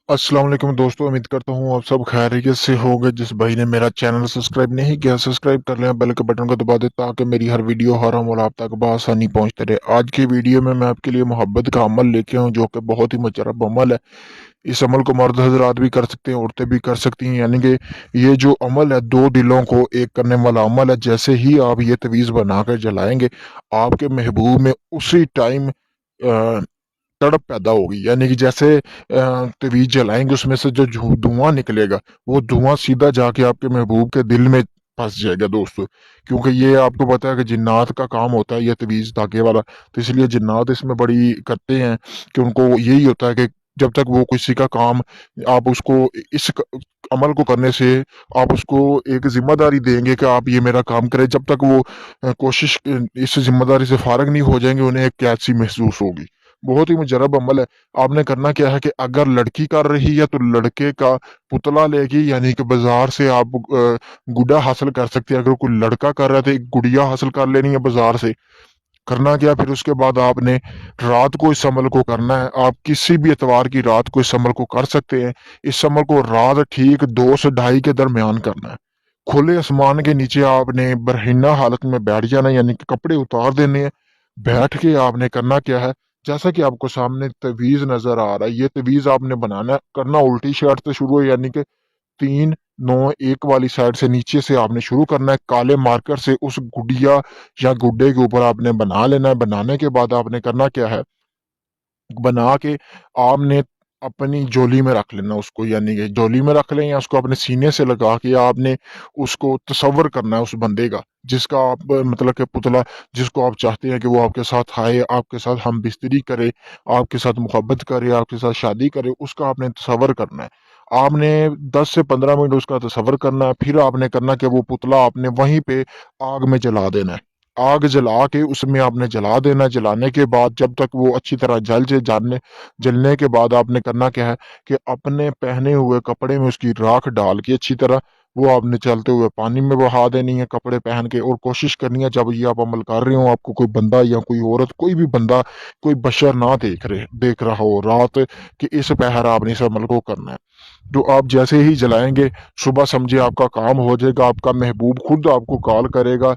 अस्सलाम वालेकुम दोस्तों, उम्मीद करता हूँ आप सब खैरियत से होंगे। जिस भाई ने मेरा चैनल सब्सक्राइब नहीं किया, सब्सक्राइब कर लें, बेल के बटन को दबा दें ताकि मेरी हर वीडियो हर अमल आप तक बआसानी पहुंचते रहे। आज की वीडियो में मैं आपके लिए मोहब्बत का अमल लेके हूँ जो कि बहुत ही मुजरब अमल है। इस अमल को मर्द हजरात भी कर सकते हैं, औरतें भी कर सकती हैं। यानी कि ये जो अमल है, दो दिलों को एक करने वाला अमल है। जैसे ही आप ये तवीज़ बना कर जलाएंगे, आपके महबूब में उसी टाइम तड़प पैदा होगी। यानी कि जैसे तवीज जलाएंगे, उसमें से जो धुआं निकलेगा, वो धुआं सीधा जाके आपके महबूब के दिल में फंस जाएगा दोस्तों। क्योंकि ये आपको पता है कि जिन्नात का काम होता है ये तवीज धागे वाला, तो इसलिए जिन्नात इसमें बड़ी करते हैं कि उनको यही होता है कि जब तक वो किसी का काम, आप उसको इस अमल को करने से आप उसको एक जिम्मेदारी देंगे कि आप ये मेरा काम करें, जब तक वो कोशिश इस जिम्मेदारी से फारग नहीं हो जाएंगे, उन्हें एक कैसी महसूस होगी। बहुत ही मुजरब अमल है। आपने करना क्या है कि अगर लड़की कर रही है तो लड़के का पुतला लेगी, यानी कि बाजार से आप गुड्डा हासिल कर सकते हैं। अगर कोई लड़का कर रहा है तो एक गुड़िया हासिल कर लेनी है बाजार से। करना क्या, फिर उसके बाद आपने रात को इस अमल को करना है। आप किसी भी एतवार की रात को इस अमल को कर सकते हैं। इस अमल को रात ठीक 2 से 2:30 के दरमियान करना है। खुले आसमान के नीचे आपने बरहिना हालत में बैठ जाना है, यानी कि कपड़े उतार देने हैं। बैठ के आपने करना क्या है, जैसा कि आपको सामने तवीज नजर आ रहा है, ये तवीज आपने बनाना है। करना उल्टी शर्ट से शुरू है, यानी कि 3 9 1 वाली साइड से नीचे से आपने शुरू करना है। काले मार्कर से उस गुड़िया या गुड्डे के ऊपर आपने बना लेना है। बनाने के बाद आपने करना क्या है, बना के आपने अपनी झोली में रख लेना उसको। यानी कि झोली में रख लें या उसको अपने सीने से लगा के आपने उसको तसव्वुर करना है उस बंदे का, जिसका आप मतलब कि पुतला, जिसको आप चाहते हैं कि वो आपके साथ आए, आपके साथ हम बिस्तरी करे, आपके साथ मोहब्बत करे, आपके साथ शादी करे, उसका आपने तसव्वुर करना है। आपने 10 से 15 मिनट उसका तसव्वुर करना है। फिर आपने करना कि वो पुतला आपने वहीं पे आग में जला देना है। आग जला के उसमें आपने जला देना। जलाने के बाद जब तक वो अच्छी तरह जल जाए, जानने जलने के बाद आपने करना क्या है कि अपने पहने हुए कपड़े में उसकी राख डाल के अच्छी तरह वो आपने चलते हुए पानी में बहा देनी है कपड़े पहन के। और कोशिश करनी है जब ये आप अमल कर रहे हो, आपको कोई बंदा या कोई औरत, कोई भी बंदा, कोई बशर ना देख रहा हो रात, कि इस पहर आपने इस अमल को करना है। तो आप जैसे ही जलाएंगे, सुबह समझे आपका काम हो जाएगा। आपका महबूब खुद आपको कॉल करेगा,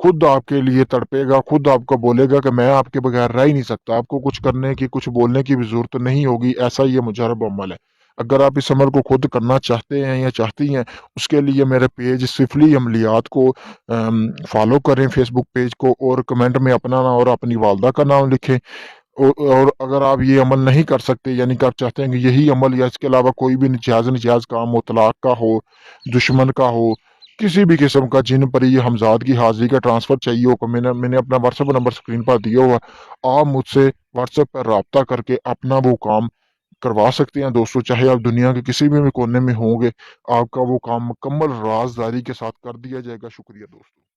खुद आपके लिए तड़पेगा, खुद आपको बोलेगा कि मैं आपके बगैर रह ही नहीं सकता। आपको कुछ करने की, कुछ बोलने की भी जरूरत नहीं होगी। ऐसा ये मुजरब अमल है। अगर आप इस अमल को खुद करना चाहते हैं या चाहती हैं, उसके लिए मेरे पेज सिफली अमलियात को फॉलो करें, फेसबुक पेज को, और कमेंट में अपना नाम और अपनी वालदा का नाम लिखें। और अगर आप ये अमल नहीं कर सकते, यानी कि आप चाहते हैं कि यही अमल या इसके अलावा कोई भी नजायज काम हो, तलाक का हो, दुश्मन का हो, किसी भी किस्म का, जिन पर ये हमजाद की हाजिरी का ट्रांसफर चाहिए हो, मैंने मैंने अपना व्हाट्सएप नंबर स्क्रीन पर दिया हुआ। आप मुझसे व्हाट्सएप पर रब्ता करके अपना वो काम करवा सकते हैं दोस्तों। चाहे आप दुनिया के किसी भी कोने में होंगे, आपका वो काम मुकम्मल राजदारी के साथ कर दिया जाएगा। शुक्रिया दोस्तों।